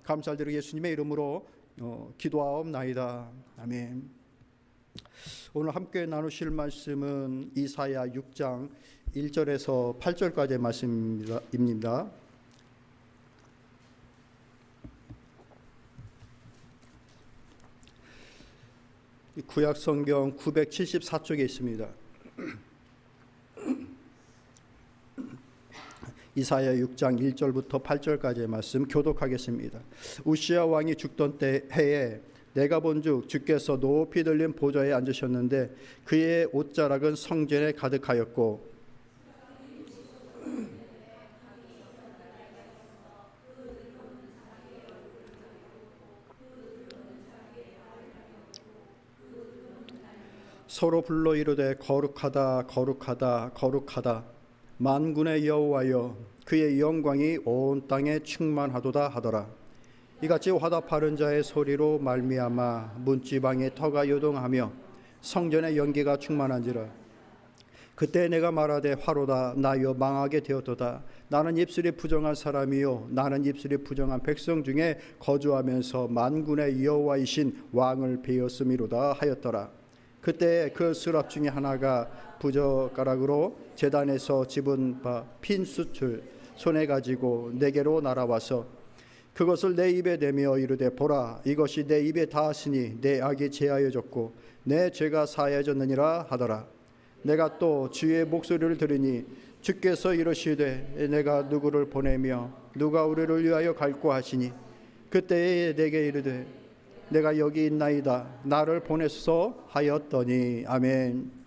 감사드리고 예수님의 이름으로 기도하옵나이다. 아멘. 오늘 함께 나누실 말씀은 이사야 6장 1절에서 8절까지의 말씀입니다. 구약 성경 974쪽에 있습니다. 이사야 6장 1절부터 8절까지의 말씀 교독하겠습니다. 우시야 왕이 죽던 해에 내가 본즉 주께서 높이 들린 보좌에 앉으셨는데 그의 옷자락은 성전에 가득하였고 서로 불러 이르되 거룩하다 거룩하다 거룩하다 만군의 여호와여 그의 영광이 온 땅에 충만하도다 하더라. 이같이 화답하는 자의 소리로 말미암아 문지방의 터가 요동하며 성전의 연기가 충만한지라. 그때 내가 말하되 화로다 나여 망하게 되었도다. 나는 입술이 부정한 사람이요 나는 입술이 부정한 백성 중에 거주하면서 만군의 여호와이신 왕을 배웠음이로다 하였더라. 그때 그 수랍 중에 하나가 부젓가락으로 제단에서 집은 바 핀 숯을 손에 가지고 내게로 날아와서 그것을 내 입에 대며 이르되 보라 이것이 내 입에 닿았으니 내 악이 제하여졌고 내 죄가 사하여졌느니라 하더라. 내가 또 주의 목소리를 들으니 주께서 이르시되 내가 누구를 보내며 누가 우리를 위하여 갈고 하시니 그때에 내게 이르되 내가 여기 있나이다 나를 보내소서 하였더니. 아멘.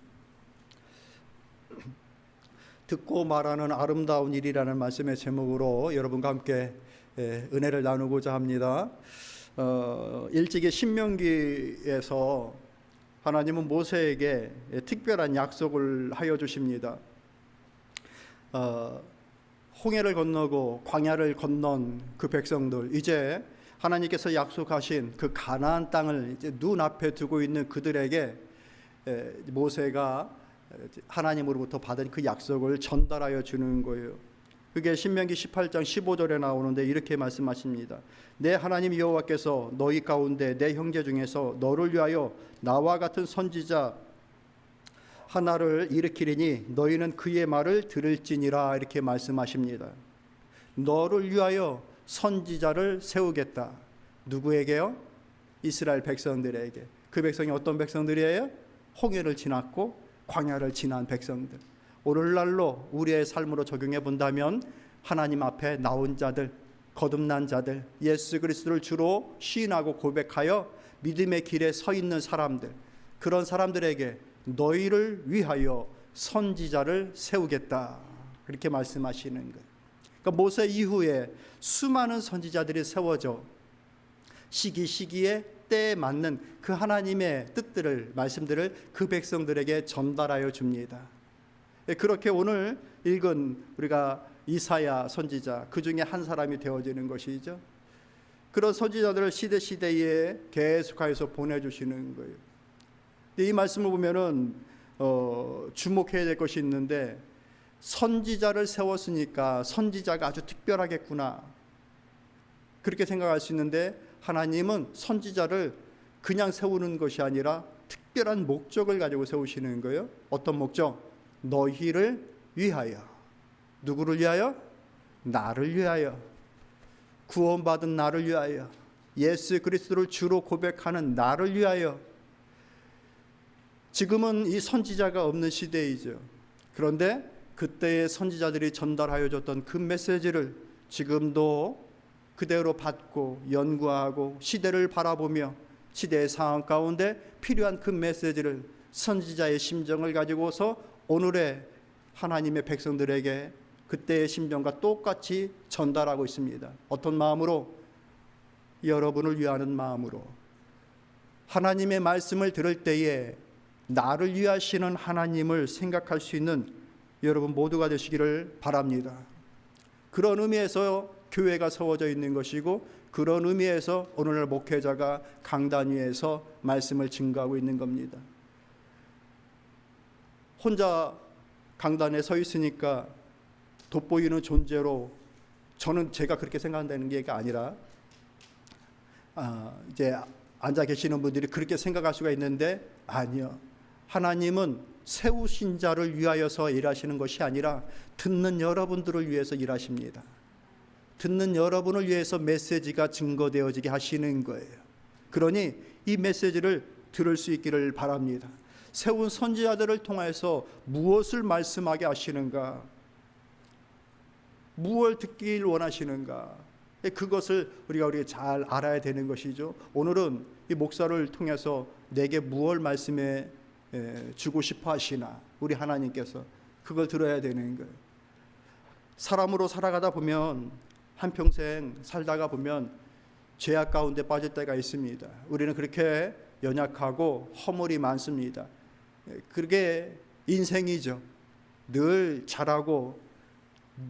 듣고 말하는 아름다운 일이라는 말씀의 제목으로 여러분과 함께 은혜를 나누고자 합니다. 일찍이 신명기에서 하나님은 모세에게 특별한 약속을 하여 주십니다. 홍해를 건너고 광야를 건넌 그 백성들, 이제 하나님께서 약속하신 그 가나안 땅을 이제 눈앞에 두고 있는 그들에게 모세가 하나님으로부터 받은 그 약속을 전달하여 주는 거예요. 그게 신명기 18장 15절에 나오는데 이렇게 말씀하십니다. 내 하나님 여호와께서 너희 가운데 내 형제 중에서 너를 위하여 나와 같은 선지자 하나를 일으키리니 너희는 그의 말을 들을지니라. 이렇게 말씀하십니다. 너를 위하여 선지자를 세우겠다. 누구에게요? 이스라엘 백성들에게. 그 백성이 어떤 백성들이에요? 홍해를 지났고 광야를 지난 백성들. 오늘날로 우리의 삶으로 적용해 본다면 하나님 앞에 나온 자들, 거듭난 자들, 예수 그리스도를 주로 시인하고 고백하여 믿음의 길에 서 있는 사람들, 그런 사람들에게 너희를 위하여 선지자를 세우겠다. 그렇게 말씀하시는 거예요. 그러니까 모세 이후에 수많은 선지자들이 세워져 시기에 때에 맞는 그 하나님의 뜻들을, 말씀들을 그 백성들에게 전달하여 줍니다. 그렇게 오늘 읽은 우리가 이사야 선지자, 그 중에 한 사람이 되어지는 것이죠. 그런 선지자들을 시대에 계속해서 보내주시는 거예요. 이 말씀을 보면은 주목해야 될 것이 있는데, 선지자를 세웠으니까 선지자가 아주 특별하겠구나, 그렇게 생각할 수 있는데, 하나님은 선지자를 그냥 세우는 것이 아니라 특별한 목적을 가지고 세우시는 거예요. 어떤 목적? 너희를 위하여. 누구를 위하여? 나를 위하여. 구원받은 나를 위하여. 예수 그리스도를 주로 고백하는 나를 위하여. 지금은 이 선지자가 없는 시대이죠. 그런데 그때의 선지자들이 전달하여 줬던 그 메시지를 지금도 그대로 받고 연구하고 시대를 바라보며 시대의 상황 가운데 필요한 그 메시지를, 선지자의 심정을 가지고서 오늘의 하나님의 백성들에게 그때의 심정과 똑같이 전달하고 있습니다. 어떤 마음으로? 여러분을 위하는 마음으로. 하나님의 말씀을 들을 때에 나를 위하시는 하나님을 생각할 수 있는 여러분 모두가 되시기를 바랍니다. 그런 의미에서 교회가 세워져 있는 것이고, 그런 의미에서 오늘날 목회자가 강단 위에서 말씀을 증거하고 있는 겁니다. 혼자 강단에 서 있으니까 돋보이는 존재로, 저는 제가 그렇게 생각한다는 게 아니라 이제 앉아 계시는 분들이 그렇게 생각할 수가 있는데, 아니요. 하나님은 세우신 자를 위하여서 일하시는 것이 아니라 듣는 여러분들을 위해서 일하십니다. 듣는 여러분을 위해서 메시지가 증거되어지게 하시는 거예요. 그러니 이 메시지를 들을 수 있기를 바랍니다. 세운 선지자들을 통해서 무엇을 말씀하게 하시는가, 무엇을 듣길 원하시는가, 그것을 우리가 잘 알아야 되는 것이죠. 오늘은 이 목사를 통해서 내게 무엇을 말씀해 주고 싶어 하시나, 우리 하나님께서 그걸 들어야 되는 거예요. 사람으로 살아가다 보면, 한평생 살다가 보면 죄악 가운데 빠질 때가 있습니다. 우리는 그렇게 연약하고 허물이 많습니다. 그게 인생이죠. 늘 잘하고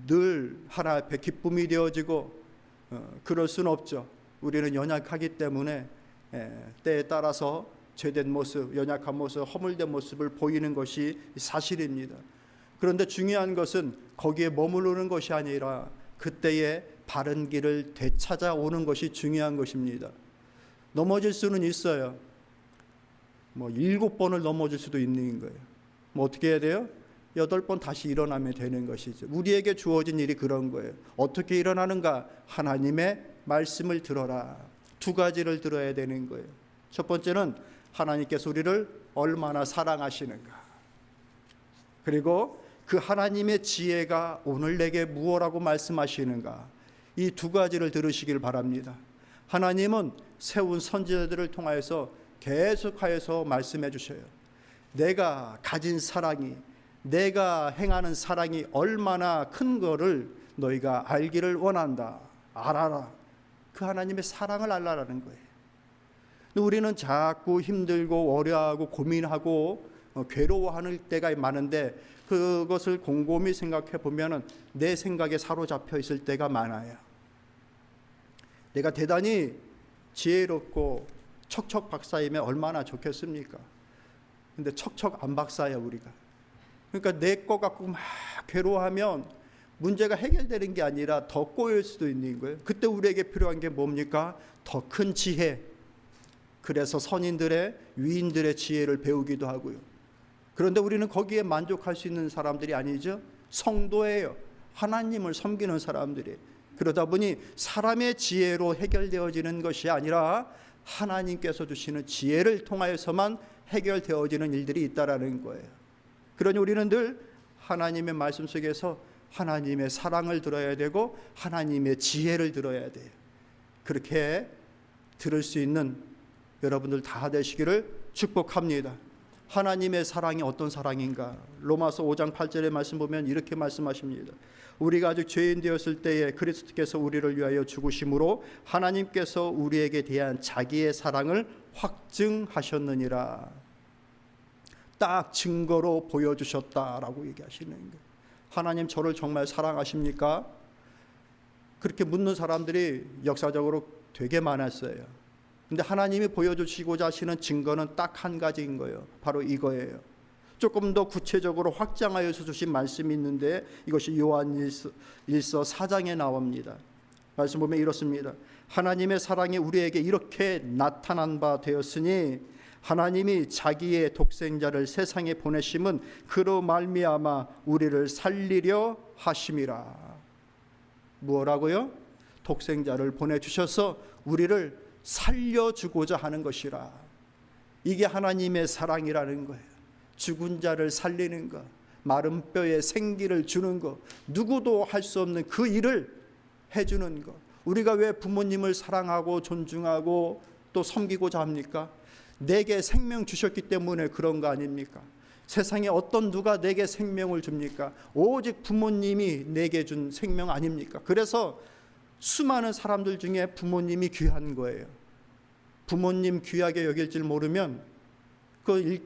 늘 하나 앞에 기쁨이 되어지고 그럴 수는 없죠. 우리는 연약하기 때문에 때에 따라서 죄된 모습, 연약한 모습, 허물된 모습을 보이는 것이 사실입니다. 그런데 중요한 것은 거기에 머무르는 것이 아니라 그때의 바른 길을 되찾아오는 것이 중요한 것입니다. 넘어질 수는 있어요. 7번을 넘어질 수도 있는 거예요. 어떻게 해야 돼요? 8번 다시 일어나면 되는 것이죠. 우리에게 주어진 일이 그런 거예요. 어떻게 일어나는가? 하나님의 말씀을 들어라. 2가지를 들어야 되는 거예요. 첫 번째는 하나님께서 우리를 얼마나 사랑하시는가, 그리고 그 하나님의 지혜가 오늘 내게 무엇라고 말씀하시는가, 이 2가지를 들으시길 바랍니다. 하나님은 세운 선지자들을 통하여서 계속하여서 말씀해 주셔요. 내가 가진 사랑이, 내가 행하는 사랑이 얼마나 큰 거를 너희가 알기를 원한다. 알아라. 그 하나님의 사랑을 알라라는 거예요. 우리는 자꾸 힘들고 어려워하고 고민하고 괴로워하는 때가 많은데, 그것을 곰곰이 생각해 보면 내 생각에 사로잡혀 있을 때가 많아요. 내가 대단히 지혜롭고 척척 박사이면 얼마나 좋겠습니까? 근데 척척 안 박사야 우리가. 그러니까 내 거 갖고 막 괴로워하면 문제가 해결되는 게 아니라 더 꼬일 수도 있는 거예요. 그때 우리에게 필요한 게 뭡니까? 더 큰 지혜. 그래서 선인들의, 위인들의 지혜를 배우기도 하고요. 그런데 우리는 거기에 만족할 수 있는 사람들이 아니죠. 성도예요. 하나님을 섬기는 사람들이. 그러다 보니 사람의 지혜로 해결되어지는 것이 아니라 하나님께서 주시는 지혜를 통하여서만 해결되어지는 일들이 있다라는 거예요. 그러니 우리는 늘 하나님의 말씀 속에서 하나님의 사랑을 들어야 되고 하나님의 지혜를 들어야 돼요. 그렇게 들을 수 있는 여러분들 다 되시기를 축복합니다. 하나님의 사랑이 어떤 사랑인가? 로마서 5장 8절의 말씀 보면 이렇게 말씀하십니다. 우리가 아직 죄인 되었을 때에 그리스도께서 우리를 위하여 죽으심으로 하나님께서 우리에게 대한 자기의 사랑을 확증하셨느니라. 딱 증거로 보여주셨다라고 얘기하시는 거예요. 하나님 저를 정말 사랑하십니까? 그렇게 묻는 사람들이 역사적으로 되게 많았어요. 근데 하나님이 보여주시고자 하시는 증거는 딱 한 가지인 거예요. 바로 이거예요. 조금 더 구체적으로 확장하여서 주신 말씀이 있는데 이것이 요한일서 4장에 나옵니다. 말씀 보면 이렇습니다. 하나님의 사랑이 우리에게 이렇게 나타난 바 되었으니 하나님이 자기의 독생자를 세상에 보내심은 그로 말미암아 우리를 살리려 하심이라. 뭐라고요? 독생자를 보내주셔서 우리를 살려주고자 하는 것이라. 이게 하나님의 사랑이라는 거예요. 죽은 자를 살리는 것, 마른 뼈에 생기를 주는 것, 누구도 할 수 없는 그 일을 해주는 것. 우리가 왜 부모님을 사랑하고 존중하고 또 섬기고자 합니까? 내게 생명 주셨기 때문에 그런 거 아닙니까? 세상에 어떤 누가 내게 생명을 줍니까? 오직 부모님이 내게 준 생명 아닙니까? 그래서 수많은 사람들 중에 부모님이 귀한 거예요. 부모님 귀하게 여길 줄 모르면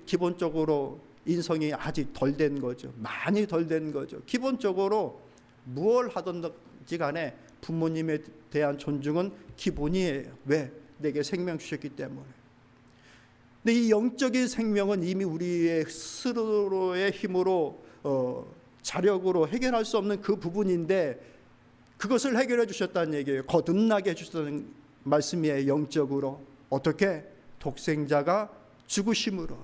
기본적으로 인성이 아직 덜 된 거죠. 많이 덜 된 거죠. 기본적으로 무엇을 하든지 간에 부모님에 대한 존중은 기본이에요. 왜? 내게 생명 주셨기 때문에. 근데 이 영적인 생명은 이미 우리의 스스로의 힘으로 자력으로 해결할 수 없는 그 부분인데 그것을 해결해 주셨다는 얘기예요. 거듭나게 해주셨다는 말씀이에요. 영적으로. 어떻게? 독생자가 죽으심으로.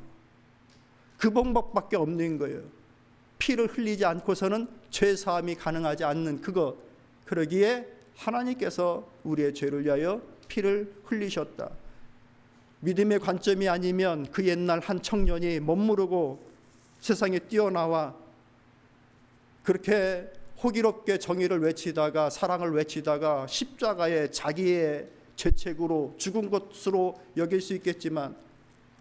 그 방법밖에 없는 거예요. 피를 흘리지 않고서는 죄사함이 가능하지 않는 그것. 그러기에 하나님께서 우리의 죄를 위하여 피를 흘리셨다. 믿음의 관점이 아니면 그 옛날 한 청년이 멋모르고 세상에 뛰어나와 그렇게 호기롭게 정의를 외치다가 사랑을 외치다가 십자가에 자기의 죄책으로 죽은 것으로 여길 수 있겠지만,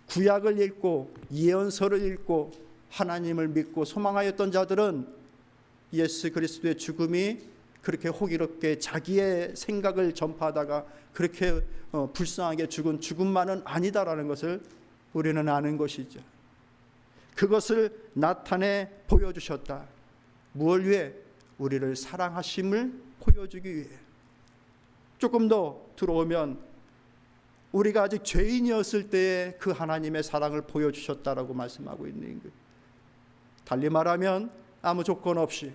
구약을 읽고 예언서를 읽고 하나님을 믿고 소망하였던 자들은 예수 그리스도의 죽음이 그렇게 호기롭게 자기의 생각을 전파하다가 그렇게 불쌍하게 죽은 죽음만은 아니다라는 것을 우리는 아는 것이죠. 그것을 나타내 보여주셨다. 무엇을 위해? 우리를 사랑하심을 보여주기 위해. 조금 더 들어오면 우리가 아직 죄인이었을 때에 그 하나님의 사랑을 보여주셨다라고 말씀하고 있는 거예요. 달리 말하면 아무 조건 없이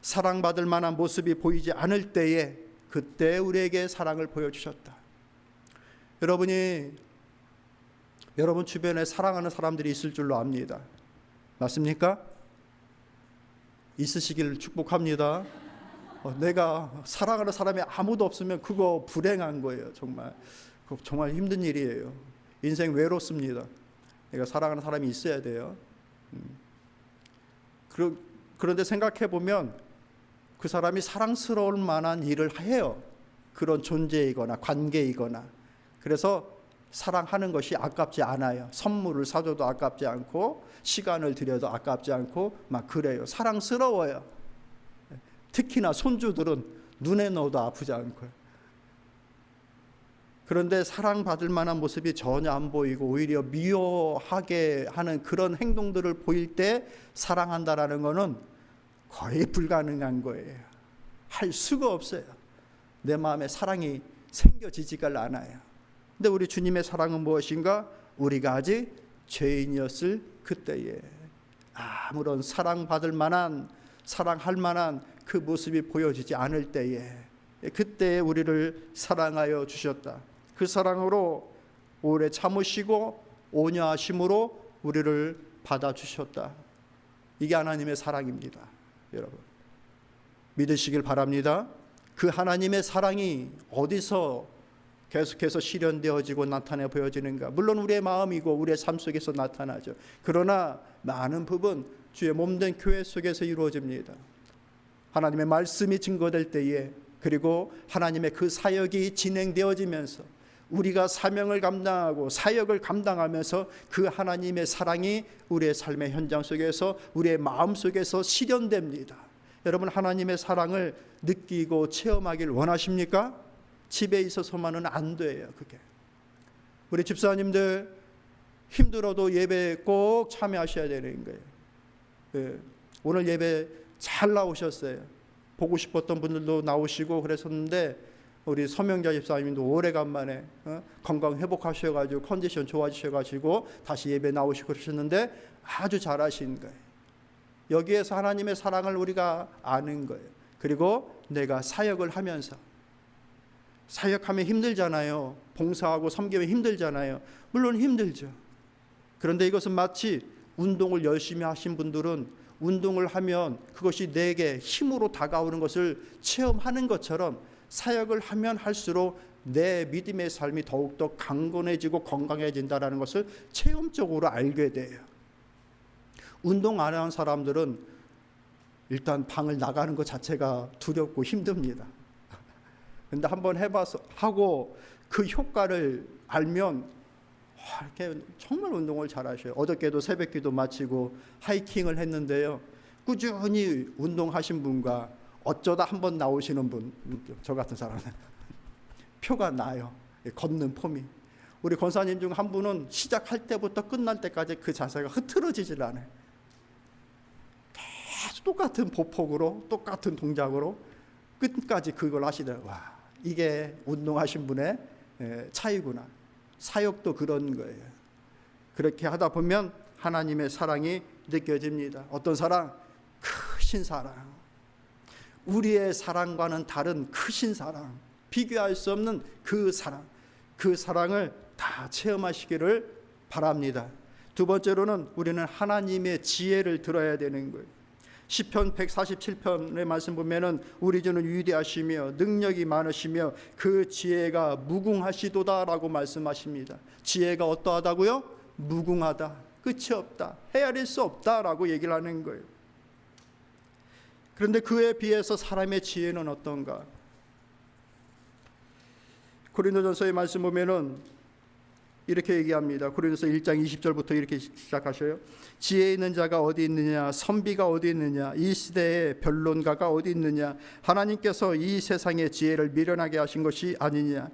사랑받을 만한 모습이 보이지 않을 때에 그때 우리에게 사랑을 보여주셨다. 여러분 주변에 사랑하는 사람들이 있을 줄로 압니다. 맞습니까? 있으시기를 축복합니다. 내가 사랑하는 사람이 아무도 없으면 그거 불행한 거예요. 정말 힘든 일이에요. 인생 외롭습니다. 내가 사랑하는 사람이 있어야 돼요. 그런데 생각해 보면 그 사람이 사랑스러울 만한 일을 해요. 그런 존재이거나 관계이거나. 그래서 사랑하는 것이 아깝지 않아요. 선물을 사줘도 아깝지 않고 시간을 들여도 아깝지 않고 막 그래요. 사랑스러워요. 특히나 손주들은 눈에 넣어도 아프지 않고요. 그런데 사랑받을 만한 모습이 전혀 안 보이고 오히려 미워하게 하는 그런 행동들을 보일 때 사랑한다라는 것은 거의 불가능한 거예요. 할 수가 없어요. 내 마음에 사랑이 생겨지지가 않아요. 근데 우리 주님의 사랑은 무엇인가? 우리가 아직 죄인이었을 그때에 아무런 사랑받을 만한, 사랑할 만한 그 모습이 보여지지 않을 때에, 그때에 우리를 사랑하여 주셨다. 그 사랑으로 오래 참으시고 온유하심으로 우리를 받아주셨다. 이게 하나님의 사랑입니다. 여러분 믿으시길 바랍니다. 그 하나님의 사랑이 어디서 계속해서 실현되어지고 나타내 보여지는가? 물론 우리의 마음이고 우리의 삶 속에서 나타나죠. 그러나 많은 부분 주의 몸된 교회 속에서 이루어집니다. 하나님의 말씀이 증거될 때에, 그리고 하나님의 그 사역이 진행되어지면서 우리가 사명을 감당하고 사역을 감당하면서 그 하나님의 사랑이 우리의 삶의 현장 속에서, 우리의 마음 속에서 실현됩니다. 여러분 하나님의 사랑을 느끼고 체험하길 원하십니까? 집에 있어서만은 안 돼요. 그게 우리 집사님들 힘들어도 예배에 꼭 참여하셔야 되는 거예요. 예, 오늘 예배 잘 나오셨어요. 보고 싶었던 분들도 나오시고 그랬었는데 우리 서명자 집사님도 오래간만에 건강 회복하셔가지고 컨디션 좋아지셔가지고 다시 예배 나오시고 그러셨는데 아주 잘하신 거예요. 여기에서 하나님의 사랑을 우리가 아는 거예요. 그리고 내가 사역을 하면서, 사역하면 힘들잖아요. 봉사하고 섬기면 힘들잖아요. 물론 힘들죠. 그런데 이것은 마치 운동을 열심히 하신 분들은 운동을 하면 그것이 내게 힘으로 다가오는 것을 체험하는 것처럼 사역을 하면 할수록 내 믿음의 삶이 더욱더 강건해지고 건강해진다는 것을 체험적으로 알게 돼요. 운동 안 하는 사람들은 일단 방을 나가는 것 자체가 두렵고 힘듭니다. 근데 한번 해봐서 하고 그 효과를 알면 이렇게 정말 운동을 잘하셔요. 어저께도 새벽기도 마치고 하이킹을 했는데요. 꾸준히 운동하신 분과 어쩌다 한번 나오시는 분, 저 같은 사람은 표가 나요. 걷는 폼이. 우리 권사님 중 한 분은 시작할 때부터 끝날 때까지 그 자세가 흐트러지질 않아요. 계속 똑같은 보폭으로 똑같은 동작으로 끝까지 그걸 하시더라고요. 와, 이게 운동하신 분의 차이구나. 사역도 그런 거예요. 그렇게 하다 보면 하나님의 사랑이 느껴집니다. 어떤 사랑? 크신 사랑. 우리의 사랑과는 다른 크신 사랑. 비교할 수 없는 그 사랑을 다 체험하시기를 바랍니다. 두 번째로는 우리는 하나님의 지혜를 들어야 되는 거예요. 시편 147편의 말씀 보면은 우리 주는 위대하시며 능력이 많으시며 그 지혜가 무궁하시도다라고 말씀하십니다. 지혜가 어떠하다고요? 무궁하다, 끝이 없다, 헤아릴 수 없다라고 얘기를 하는 거예요. 그런데 그에 비해서 사람의 지혜는 어떤가? 고린도전서의 말씀 보면은 이렇게 얘기합니다. 고린도서 1장 20절부터 이렇게 시작하셔요. 지혜 있는 자가 어디 있느냐, 선비가 어디 있느냐, 이 시대의 변론가가 어디 있느냐. 하나님께서 이 세상의 지혜를 미련하게 하신 것이 아니냐.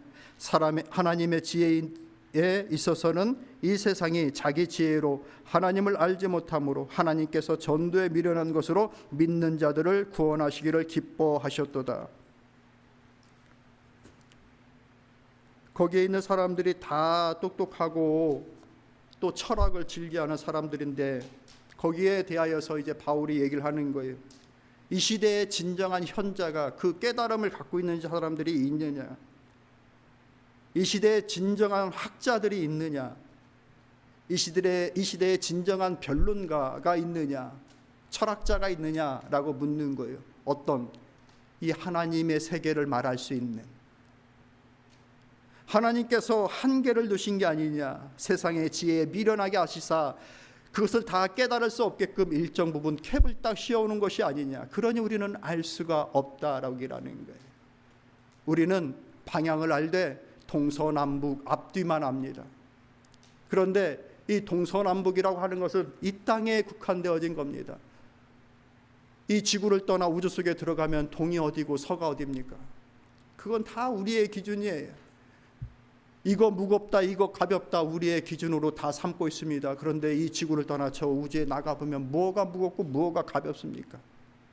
하나님의 지혜에 있어서는 이 세상이 자기 지혜로 하나님을 알지 못함으로 하나님께서 전도에 미련한 것으로 믿는 자들을 구원하시기를 기뻐하셨도다. 거기에 있는 사람들이 다 똑똑하고 또 철학을 즐겨하는 사람들인데 거기에 대하여서 이제 바울이 얘기를 하는 거예요. 이 시대의 진정한 현자가 그 깨달음을 갖고 있는 사람들이 있느냐, 이 시대의 진정한 학자들이 있느냐, 이 시대의 진정한 변론가가 있느냐, 철학자가 있느냐라고 묻는 거예요. 어떤 이 하나님의 세계를 말할 수 있는, 하나님께서 한계를 두신 게 아니냐, 세상의 지혜에 미련하게 하시사 그것을 다 깨달을 수 없게끔 일정 부분 캡을 딱 씌워오는 것이 아니냐. 그러니 우리는 알 수가 없다라고 얘기하는 거예요. 우리는 방향을 알되 동서남북 앞뒤만 압니다. 그런데 이 동서남북이라고 하는 것은 이 땅에 국한되어진 겁니다. 이 지구를 떠나 우주 속에 들어가면 동이 어디고 서가 어디입니까? 그건 다 우리의 기준이에요. 이거 무겁다, 이거 가볍다 우리의 기준으로 다 삼고 있습니다. 그런데 이 지구를 떠나 저 우주에 나가보면 뭐가 무겁고 뭐가 가볍습니까?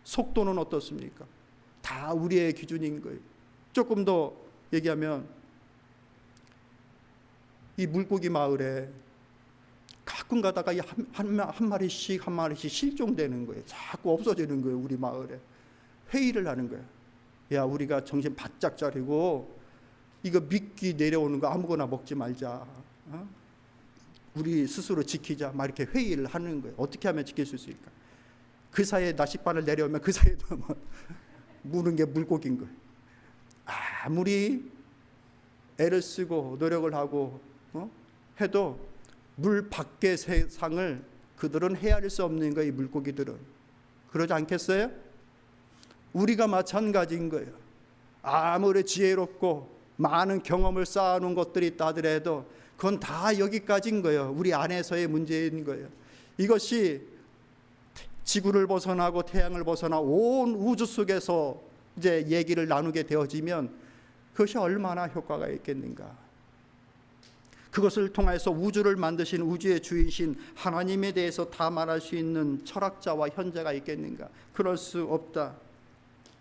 속도는 어떻습니까? 다 우리의 기준인 거예요. 조금 더 얘기하면 이 물고기 마을에 가끔 가다가 한 마리씩 실종되는 거예요. 자꾸 없어지는 거예요. 우리 마을에 회의를 하는 거예요. 야, 우리가 정신 바짝 차리고 이거 미끼 내려오는 거 아무거나 먹지 말자. 우리 스스로 지키자. 막 이렇게 회의를 하는 거예요. 어떻게 하면 지킬 수 있을까? 그 사이에 낚싯바늘 내려오면 그 사이에도 무는 게 물고기인 거예요. 아무리 애를 쓰고 노력을 하고 해도 물 밖의 세상을 그들은 헤아릴 수 없는 거예요. 이 물고기들은. 그러지 않겠어요? 우리가 마찬가지인 거예요. 아무리 지혜롭고 많은 경험을 쌓아놓은 것들이 있다 하더라도 그건 다 여기까지인 거예요. 우리 안에서의 문제인 거예요. 이것이 지구를 벗어나고 태양을 벗어나 온 우주 속에서 이제 얘기를 나누게 되어지면 그것이 얼마나 효과가 있겠는가. 그것을 통해서 우주를 만드신 우주의 주이신 하나님에 대해서 다 말할 수 있는 철학자와 현자가 있겠는가. 그럴 수 없다.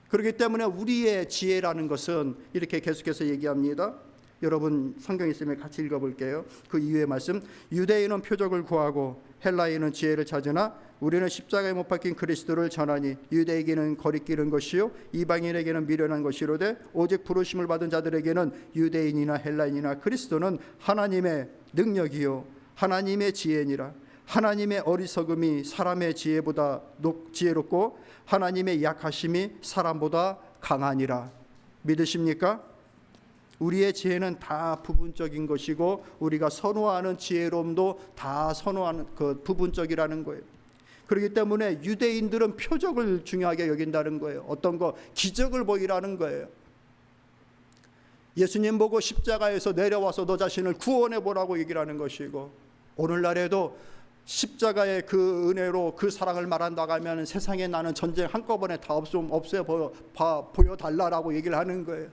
그렇기 때문에 우리의 지혜라는 것은 이렇게 계속해서 얘기합니다. 여러분 성경 있으면 같이 읽어볼게요. 그 이후의 말씀. 유대인은 표적을 구하고 헬라인은 지혜를 찾으나 우리는 십자가에 못 박힌 그리스도를 전하니 유대에게는 거리끼는 것이요 이방인에게는 미련한 것이로되 오직 부르심을 받은 자들에게는 유대인이나 헬라인이나 그리스도는 하나님의 능력이요 하나님의 지혜니라. 하나님의 어리석음이 사람의 지혜보다 지혜롭고 하나님의 약하심이 사람보다 강하니라. 믿으십니까? 우리의 지혜는 다 부분적인 것이고 우리가 선호하는 지혜로움도 다 선호하는 그 부분적이라는 거예요. 그렇기 때문에 유대인들은 표적을 중요하게 여긴다는 거예요. 어떤 거? 기적을 보이라는 거예요. 예수님 보고 십자가에서 내려와서 너 자신을 구원해 보라고 얘기를 하는 것이고 오늘날에도 십자가의 그 은혜로 그 사랑을 말한다고 하면 세상에 나는 전쟁 한꺼번에 다 없애 보여달라고 얘기를 하는 거예요.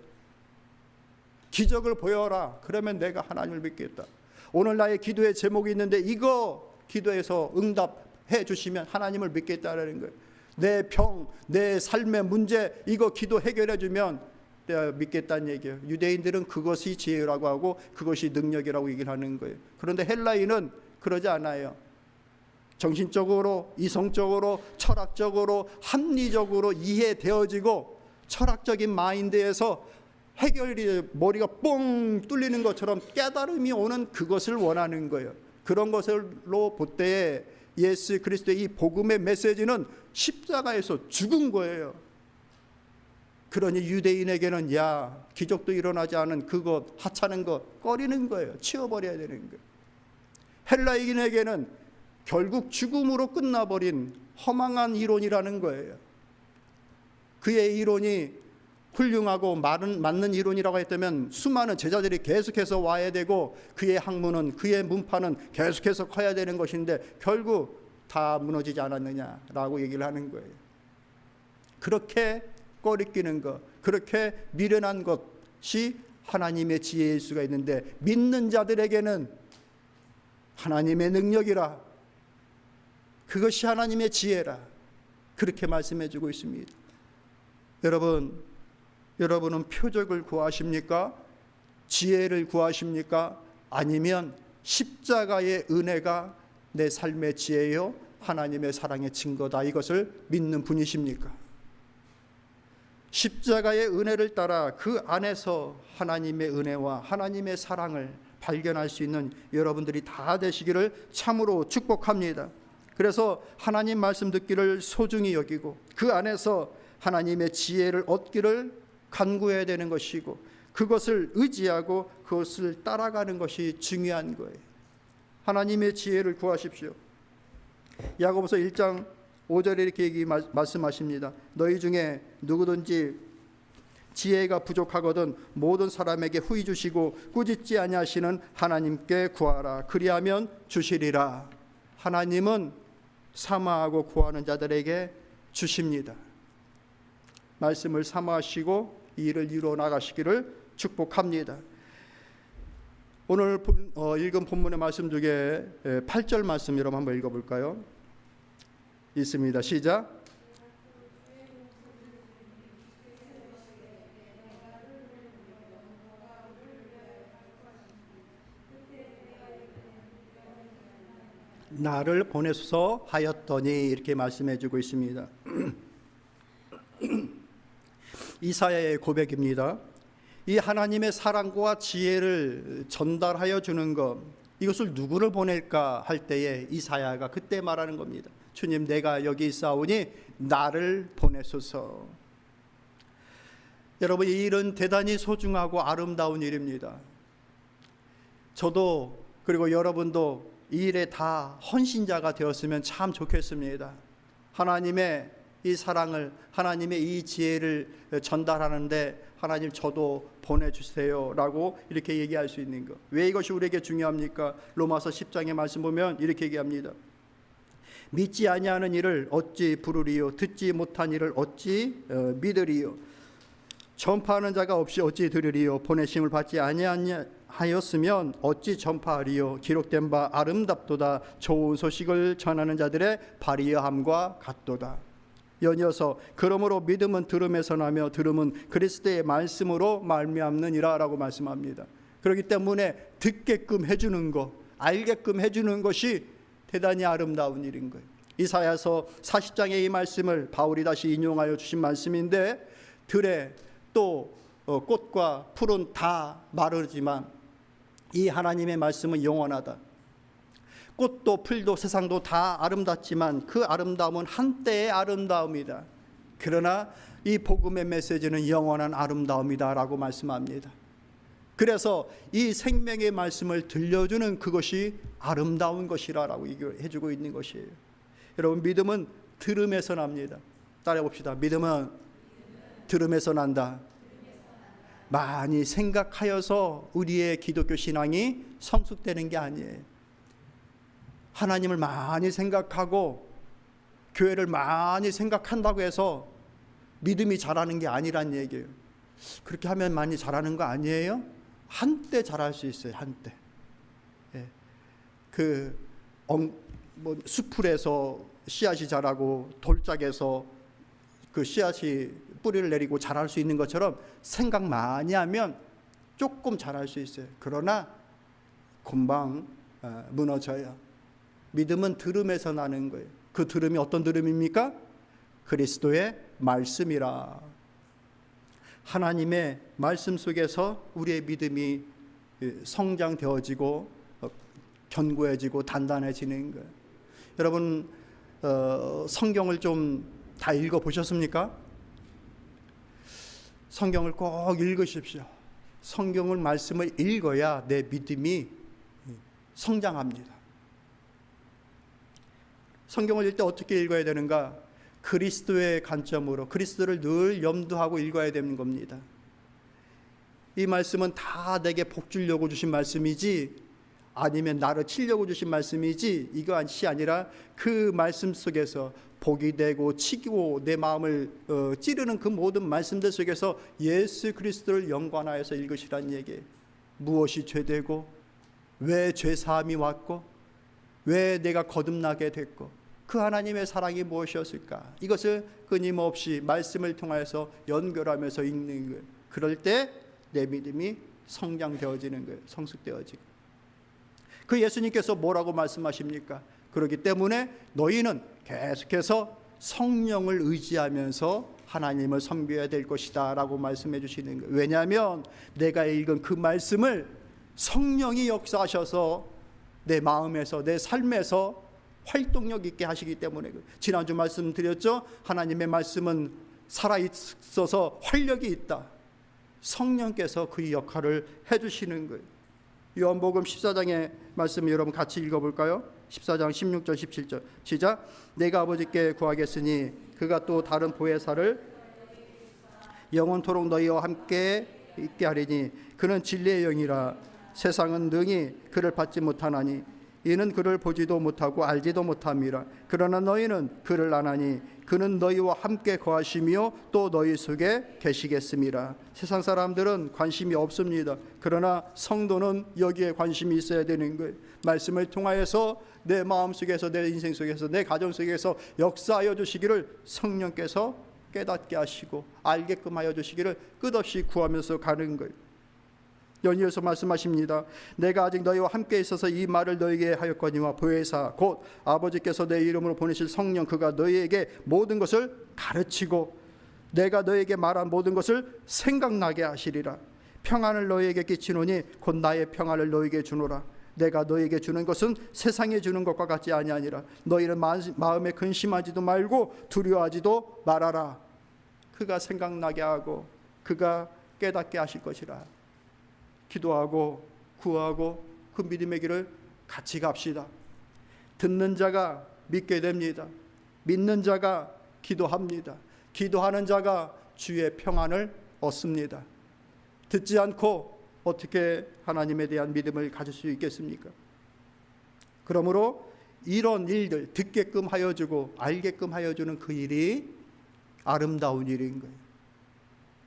기적을 보여라. 그러면 내가 하나님을 믿겠다. 오늘 나의 기도의 제목이 있는데 이거 기도해서 응답해 주시면 하나님을 믿겠다라는 거예요. 내 병, 내 삶의 문제 이거 기도 해결해 주면 내가 믿겠다는 얘기예요. 유대인들은 그것이 지혜라고 하고 그것이 능력이라고 얘기를 하는 거예요. 그런데 헬라인은 그러지 않아요. 정신적으로, 이성적으로, 철학적으로, 합리적으로 이해되어지고 철학적인 마인드에서 해결이 머리가 뻥 뚫리는 것처럼 깨달음이 오는 그것을 원하는 거예요. 그런 것으로 볼 때에 예수 그리스도의 이 복음의 메시지는 십자가에서 죽은 거예요. 그러니 유대인에게는 기적도 일어나지 않은 그것, 하찮은 것 꺼리는 거예요. 치워버려야 되는 거예요. 헬라인에게는 결국 죽음으로 끝나버린 허망한 이론이라는 거예요. 그의 이론이 훌륭하고 맞는 이론이라고 했다면 수많은 제자들이 계속해서 와야 되고 그의 학문은, 그의 문파는 계속해서 커야 되는 것인데 결국 다 무너지지 않았느냐라고 얘기를 하는 거예요. 그렇게 꺼리끼는 것, 그렇게 미련한 것이 하나님의 지혜일 수가 있는데, 믿는 자들에게는 하나님의 능력이라, 그것이 하나님의 지혜라, 그렇게 말씀해 주고 있습니다. 여러분은 표적을 구하십니까? 지혜를 구하십니까? 아니면 십자가의 은혜가 내 삶의 지혜요 하나님의 사랑의 증거다, 이것을 믿는 분이십니까? 십자가의 은혜를 따라 그 안에서 하나님의 은혜와 하나님의 사랑을 발견할 수 있는 여러분들이 다 되시기를 참으로 축복합니다. 그래서 하나님 말씀 듣기를 소중히 여기고 그 안에서 하나님의 지혜를 얻기를 간구해야 되는 것이고, 그것을 의지하고 그것을 따라가는 것이 중요한 거예요. 하나님의 지혜를 구하십시오. 야고보서 1장 5절에 이렇게 말씀하십니다. 너희 중에 누구든지 지혜가 부족하거든 모든 사람에게 후히 주시고 꾸짖지 아니하시는 하나님께 구하라. 그리하면 주시리라. 하나님은 사모하고 구하는 자들에게 주십니다. 말씀을 사모하시고 이 일을 이루어 나가시기를 축복합니다. 오늘 읽은 본문의 말씀 중에 8절 말씀 여러분 한번 읽어볼까요? 있습니다. 시작. 나를 보내소서 하였더니, 이렇게 말씀해 주고 있습니다. 이사야의 고백입니다. 이 하나님의 사랑과 지혜를 전달하여 주는 것, 이것을 누구를 보낼까 할 때에 이사야가 그때 말하는 겁니다. 주님, 내가 여기 있사오니 나를 보내소서. 여러분, 이 일은 대단히 소중하고 아름다운 일입니다. 저도 그리고 여러분도 이 일에 다 헌신자가 되었으면 참 좋겠습니다. 하나님의 이 사랑을, 하나님의 이 지혜를 전달하는데 하나님 저도 보내주세요 라고 이렇게 얘기할 수 있는 것. 왜 이것이 우리에게 중요합니까? 로마서 10장의 말씀 보면 이렇게 얘기합니다. 믿지 아니하는 일을 어찌 부르리요? 듣지 못한 일을 어찌 믿으리요? 전파하는 자가 없이 어찌 들으리요? 보내심을 받지 아니하였으면 어찌 전파하리요? 기록된 바 아름답도다. 좋은 소식을 전하는 자들의 발이여함과 같도다. 연이어서 그러므로 믿음은 들음에서 나며 들음은 그리스도의 말씀으로 말미암느니라 라고 말씀합니다. 그렇기 때문에 듣게끔 해주는 것, 알게끔 해주는 것이 대단히 아름다운 일인 거예요. 이사야서 40장의 이 말씀을 바울이 다시 인용하여 주신 말씀인데, 들에 또 꽃과 풀은 다 마르지만 이 하나님의 말씀은 영원하다. 꽃도 풀도 세상도 다 아름답지만 그 아름다움은 한때의 아름다움이다. 그러나 이 복음의 메시지는 영원한 아름다움이다 라고 말씀합니다. 그래서 이 생명의 말씀을 들려주는 그것이 아름다운 것이라고 해주고 있는 것이에요. 여러분, 믿음은 들음에서 납니다. 따라해 봅시다. 믿음은 들음에서 난다. 많이 생각하여서 우리의 기독교 신앙이 성숙되는 게 아니에요. 하나님을 많이 생각하고 교회를 많이 생각한다고 해서 믿음이 자라는 게 아니란 얘기예요. 그렇게 하면 많이 자라는 거 아니에요? 한때 자랄 수 있어요. 한때. 수풀에서 씨앗이 자라고 돌짝에서 그 씨앗이 뿌리를 내리고 자랄 수 있는 것처럼 생각 많이 하면 조금 자랄 수 있어요. 그러나 금방 무너져요. 믿음은 들음에서 나는 거예요. 그 들음이 어떤 들음입니까? 그리스도의 말씀이라. 하나님의 말씀 속에서 우리의 믿음이 성장되어지고 견고해지고 단단해지는 거예요. 여러분, 성경을 좀 다 읽어보셨습니까? 성경을 꼭 읽으십시오. 성경을 말씀을 읽어야 내 믿음이 성장합니다. 성경을 읽을 때 어떻게 읽어야 되는가? 그리스도의 관점으로, 그리스도를 늘 염두하고 읽어야 되는 겁니다. 이 말씀은 다 내게 복 주려고 주신 말씀이지, 아니면 나를 치려고 주신 말씀이지, 이것이 아니라 그 말씀 속에서 복이 되고 치고 내 마음을 찌르는 그 모든 말씀들 속에서 예수 그리스도를 연관하여서 읽으시라는 얘기예요. 무엇이 죄되고, 왜 죄사함이 왔고, 왜 내가 거듭나게 됐고, 그 하나님의 사랑이 무엇이었을까, 이것을 끊임없이 말씀을 통하여서 연결하면서 읽는 거예요. 그럴 때 내 믿음이 성장되어지는 거예요. 성숙되어지고. 그 예수님께서 뭐라고 말씀하십니까? 그렇기 때문에 너희는 계속해서 성령을 의지하면서 하나님을 섬겨야 될 것이다 라고 말씀해 주시는 거예요. 왜냐하면 내가 읽은 그 말씀을 성령이 역사하셔서 내 마음에서, 내 삶에서 활동력 있게 하시기 때문에. 지난주 말씀드렸죠. 하나님의 말씀은 살아있어서 활력이 있다. 성령께서 그 역할을 해주시는 거예요. 요한복음 14장의 말씀 여러분 같이 읽어볼까요? 14장 16절 17절 시작. 내가 아버지께 구하겠으니 그가 또 다른 보혜사를 영원토록 너희와 함께 있게 하리니 그는 진리의 영이라. 세상은 능히 그를 받지 못하나니 이는 그를 보지도 못하고 알지도 못함이라. 그러나 너희는 그를 아나니 그는 너희와 함께 거하시며 또 너희 속에 계시겠음이라. 세상 사람들은 관심이 없습니다. 그러나 성도는 여기에 관심이 있어야 되는 거예요. 말씀을 통하여서 내 마음 속에서, 내 인생 속에서, 내 가정 속에서 역사하여 주시기를 성령께서 깨닫게 하시고 알게끔 하여 주시기를 끝없이 구하면서 가는 거예요. 연이어서 말씀하십니다. 내가 아직 너희와 함께 있어서 이 말을 너희에게 하였거니와 보혜사 곧 아버지께서 내 이름으로 보내실 성령 그가 너희에게 모든 것을 가르치고 내가 너희에게 말한 모든 것을 생각나게 하시리라. 평안을 너희에게 끼치노니 곧 나의 평안을 너희에게 주노라. 내가 너희에게 주는 것은 세상에 주는 것과 같지 아니하니라. 너희는 마음에 근심하지도 말고 두려워하지도 말아라. 그가 생각나게 하고 그가 깨닫게 하실 것이라. 기도하고 구하고 그 믿음의 길을 같이 갑시다. 듣는 자가 믿게 됩니다. 믿는 자가 기도합니다. 기도하는 자가 주의 평안을 얻습니다. 듣지 않고 어떻게 하나님에 대한 믿음을 가질 수 있겠습니까? 그러므로 이런 일들, 듣게끔 하여 주고 알게끔 하여 주는 그 일이 아름다운 일인 거예요.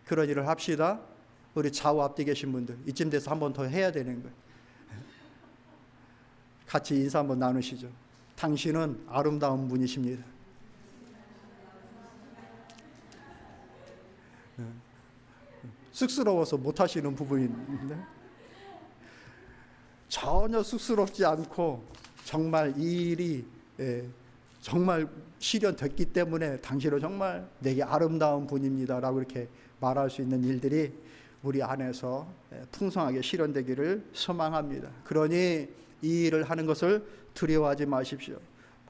그런 일을 합시다. 우리 좌우 앞뒤 계신 분들 이쯤 돼서 한 번 더 해야 되는 거예요. 같이 인사 한번 나누시죠. 당신은 아름다운 분이십니다. 쑥스러워서 못하시는 부분인데 전혀 쑥스럽지 않고 정말 이 일이 정말 실현됐기 때문에 당신은 정말 내게 아름다운 분입니다 라고 이렇게 말할 수 있는 일들이 우리 안에서 풍성하게 실현되기를 소망합니다. 그러니 이 일을 하는 것을 두려워하지 마십시오.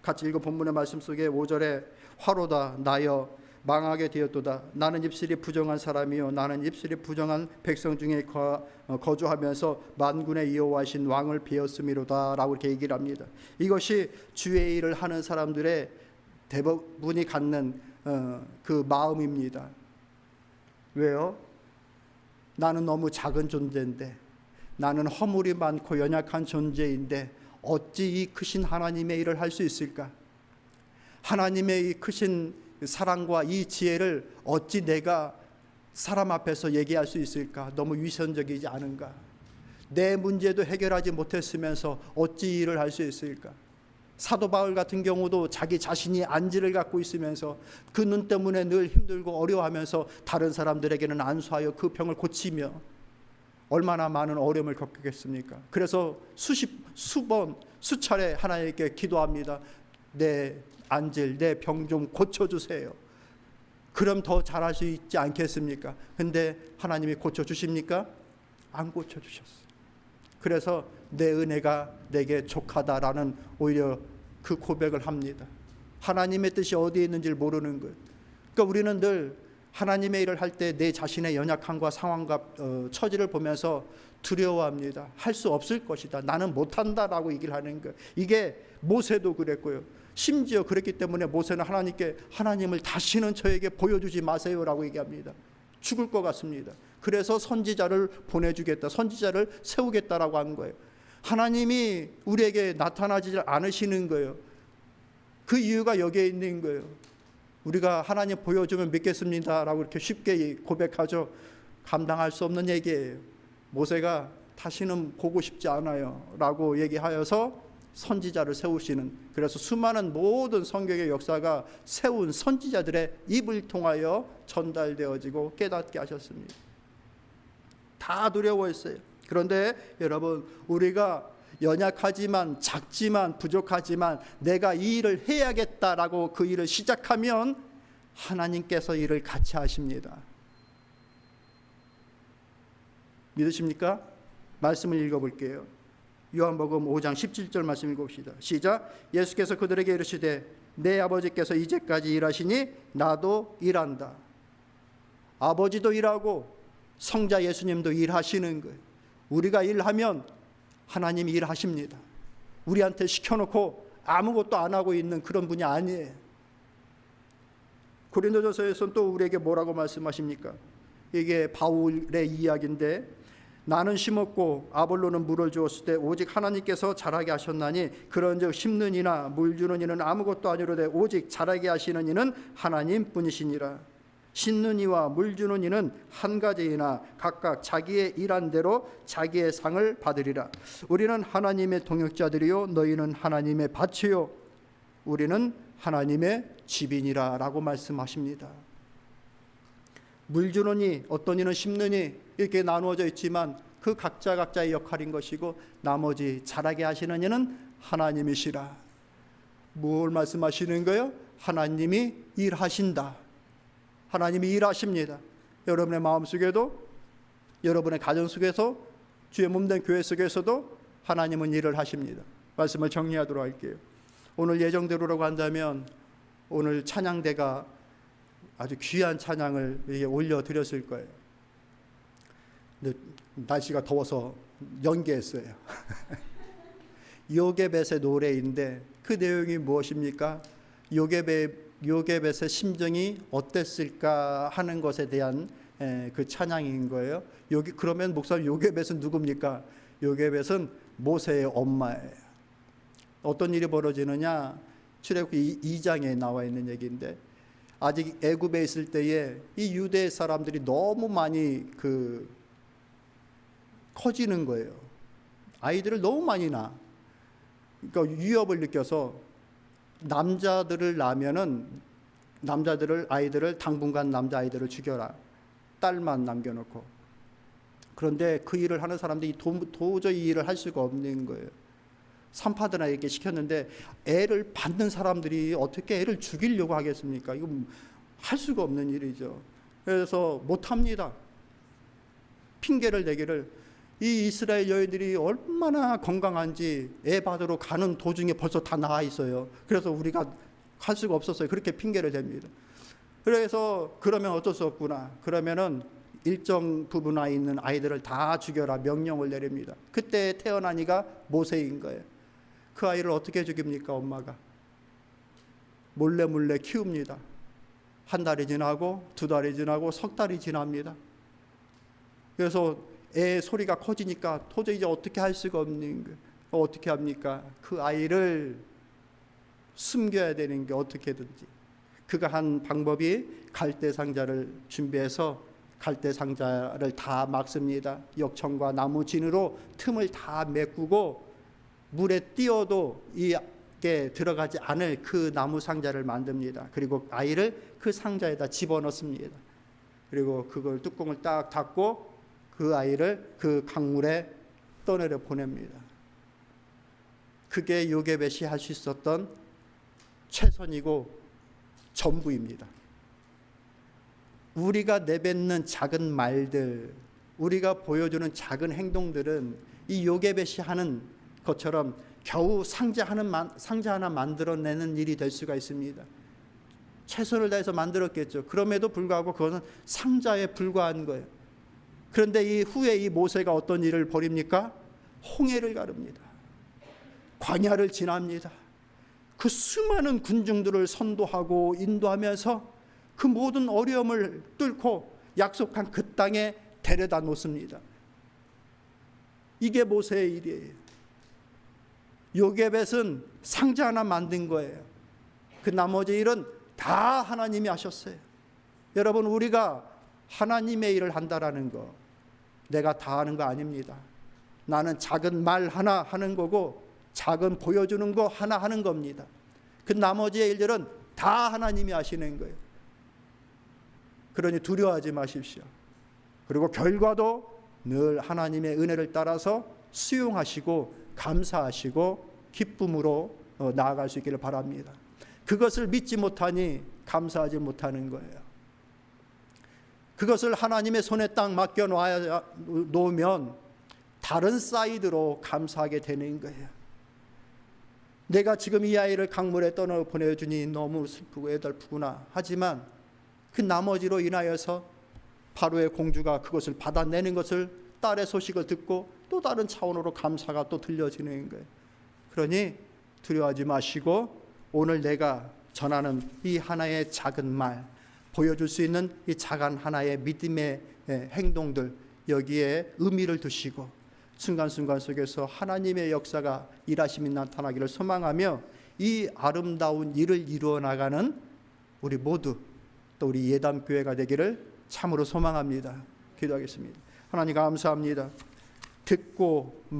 같이 읽은 본문의 말씀 속에 5절에 화로다 나여 망하게 되었도다. 나는 입술이 부정한 사람이요 나는 입술이 부정한 백성 중에 거주하면서 만군의 여호와신 왕을 베었음이로다 라고 이렇게 얘기를 합니다. 이것이 주의 일을 하는 사람들의 대부분이 갖는 그 마음입니다. 왜요? 나는 너무 작은 존재인데, 나는 허물이 많고 연약한 존재인데 어찌 이 크신 하나님의 일을 할 수 있을까? 하나님의 이 크신 사랑과 이 지혜를 어찌 내가 사람 앞에서 얘기할 수 있을까? 너무 위선적이지 않은가? 내 문제도 해결하지 못했으면서 어찌 일을 할 수 있을까? 사도 바울 같은 경우도 자기 자신이 안지를 갖고 있으면서 그 눈 때문에 늘 힘들고 어려워하면서 다른 사람들에게는 안수하여 그 병을 고치며 얼마나 많은 어려움을 겪겠습니까? 그래서 수차례 하나님께 기도합니다. 내 안질, 내 병 좀 고쳐주세요. 그럼 더 잘할 수 있지 않겠습니까? 근데 하나님이 고쳐주십니까? 안 고쳐주셨어요. 그래서 내 은혜가 내게 족하다라는 오히려 그 고백을 합니다. 하나님의 뜻이 어디에 있는지를 모르는 거예요. 그러니까 우리는 늘 하나님의 일을 할 때 내 자신의 연약함과 상황과 처지를 보면서 두려워합니다. 할 수 없을 것이다. 나는 못한다라고 얘기를 하는 거예요. 이게 모세도 그랬고요. 심지어 그랬기 때문에 모세는 하나님께 하나님을 다시는 저에게 보여주지 마세요라고 얘기합니다. 죽을 것 같습니다. 그래서 선지자를 보내주겠다. 선지자를 세우겠다라고 한 거예요. 하나님이 우리에게 나타나지 않으시는 거예요. 그 이유가 여기에 있는 거예요. 우리가 하나님 보여주면 믿겠습니다라고 이렇게 쉽게 고백하죠. 감당할 수 없는 얘기예요. 모세가 다시는 보고 싶지 않아요 라고 얘기하여서 선지자를 세우시는, 그래서 수많은 모든 성경의 역사가 세운 선지자들의 입을 통하여 전달되어지고 깨닫게 하셨습니다. 다 두려워했어요. 그런데 여러분, 우리가 연약하지만 작지만 부족하지만 내가 이 일을 해야겠다라고 그 일을 시작하면 하나님께서 일을 같이 하십니다. 믿으십니까? 말씀을 읽어볼게요. 요한복음 5장 17절 말씀 읽어봅시다. 시작. 예수께서 그들에게 이르시되 내 아버지께서 이제까지 일하시니 나도 일한다. 아버지도 일하고 성자 예수님도 일하시는 거예요. 우리가 일하면 하나님이 일하십니다. 우리한테 시켜놓고 아무것도 안 하고 있는 그런 분이 아니에요. 고린도전서에서는 또 우리에게 뭐라고 말씀하십니까? 이게 바울의 이야기인데, 나는 심었고 아볼로는 물을 주었을 때 오직 하나님께서 자라게 하셨나니 그런즉 심는 이나 물 주는 이는 아무것도 아니로되 오직 자라게 하시는 이는 하나님뿐이시니라. 심는 이와 물 주는 이는 한 가지이나 각각 자기의 일한 대로 자기의 상을 받으리라. 우리는 하나님의 동역자들이요 너희는 하나님의 밭이요 우리는 하나님의 집이니라 라고 말씀하십니다. 물 주는 이, 어떤 이는 심는 이, 이렇게 나누어져 있지만 그 각자의 역할인 것이고 나머지 자라게 하시는 이는 하나님이시라. 뭘 말씀하시는 거예요? 하나님이 일하신다. 하나님이 일하십니다. 여러분의 마음속에도, 여러분의 가정 속에서, 주의 몸된 교회 속에서도 하나님은 일을 하십니다. 말씀을 정리하도록 할게요. 오늘 예정대로라고 한다면 오늘 찬양대가 아주 귀한 찬양을 올려드렸을 거예요. 근데 날씨가 더워서 연기했어요. 요게벳의 노래인데 그 내용이 무엇입니까? 요게벳의 심정이 어땠을까 하는 것에 대한 그 찬양인 거예요. 그러면 목사님, 요게벳은 누굽니까? 요게벳은 모세의 엄마예요. 어떤 일이 벌어지느냐? 출애굽기 2장에 나와 있는 얘기인데, 아직 애굽에 있을 때에 이 유대 사람들이 너무 많이 커지는 거예요. 아이들을 너무 많이 낳아. 그러니까 위협을 느껴서 남자들을 낳으면은 아이들을 당분간 남자아이들을 죽여라. 딸만 남겨놓고. 그런데 그 일을 하는 사람들이 도저히 이 일을 할 수가 없는 거예요. 산파들에게 시켰는데 애를 받는 사람들이 어떻게 애를 죽이려고 하겠습니까? 이거 할 수가 없는 일이죠. 그래서 못합니다. 핑계를 대기를, 이 이스라엘 여인들이 얼마나 건강한지 애 받으러 가는 도중에 벌써 다 나와 있어요. 그래서 우리가 할 수가 없었어요. 그렇게 핑계를 댑니다. 그래서 그러면 어쩔 수 없구나. 그러면은 일정 부분 안에 있는 아이들을 다 죽여라 명령을 내립니다. 그때 태어난 이가 모세인 거예요. 그 아이를 어떻게 죽입니까? 엄마가 몰래 키웁니다. 한 달이 지나고 두 달이 지나고 석 달이 지납니다. 그래서 애 소리가 커지니까 도저히 이제 어떻게 할 수가 없는 거예요. 어떻게 합니까? 그 아이를 숨겨야 되는 게 어떻게든지. 그가 한 방법이 갈대 상자를 준비해서 갈대 상자를 다 막습니다. 역청과 나무 진으로 틈을 다 메꾸고 물에 띄어도 이게 들어가지 않을 그 나무 상자를 만듭니다. 그리고 아이를 그 상자에다 집어넣습니다. 그리고 그걸 뚜껑을 딱 닫고 그 아이를 그 강물에 떠내려 보냅니다. 그게 요게벳이 할 수 있었던 최선이고 전부입니다. 우리가 내뱉는 작은 말들, 우리가 보여주는 작은 행동들은 이 요게벳이 하는 것처럼 겨우 상자 하나 만들어내는 일이 될 수가 있습니다. 최선을 다해서 만들었겠죠. 그럼에도 불구하고 그것은 상자에 불과한 거예요. 그런데 이 후에 이 모세가 어떤 일을 벌입니까? 홍해를 가릅니다. 광야를 지납니다. 그 수많은 군중들을 선도하고 인도하면서 그 모든 어려움을 뚫고 약속한 그 땅에 데려다 놓습니다. 이게 모세의 일이에요. 요게벳은 상자 하나 만든 거예요. 그 나머지 일은 다 하나님이 하셨어요. 여러분, 우리가 하나님의 일을 한다라는 거, 내가 다 하는 거 아닙니다. 나는 작은 말 하나 하는 거고 작은 보여주는 거 하나 하는 겁니다. 그 나머지의 일들은 다 하나님이 하시는 거예요. 그러니 두려워하지 마십시오. 그리고 결과도 늘 하나님의 은혜를 따라서 수용하시고 감사하시고 기쁨으로 나아갈 수 있기를 바랍니다. 그것을 믿지 못하니 감사하지 못하는 거예요. 그것을 하나님의 손에 딱 맡겨 놓으면 다른 사이드로 감사하게 되는 거예요. 내가 지금 이 아이를 강물에 떠나 보내주니 너무 슬프고 애달프구나. 하지만 그 나머지로 인하여서 바로의 공주가 그것을 받아내는 것을, 딸의 소식을 듣고 또 다른 차원으로 감사가 또 들려지는 거예요. 그러니 두려워하지 마시고 오늘 내가 전하는 이 하나의 작은 말, 보여줄 수 있는 이 작은 하나의 믿음의 행동들, 여기에 의미를 두시고 순간순간 속에서 하나님의 역사가 일하심이 나타나기를 소망하며 이 아름다운 일을 이루어 나가는 우리 모두, 또 우리 예담교회가 되기를 참으로 소망합니다. 기도하겠습니다. 하나님 감사합니다. 듣고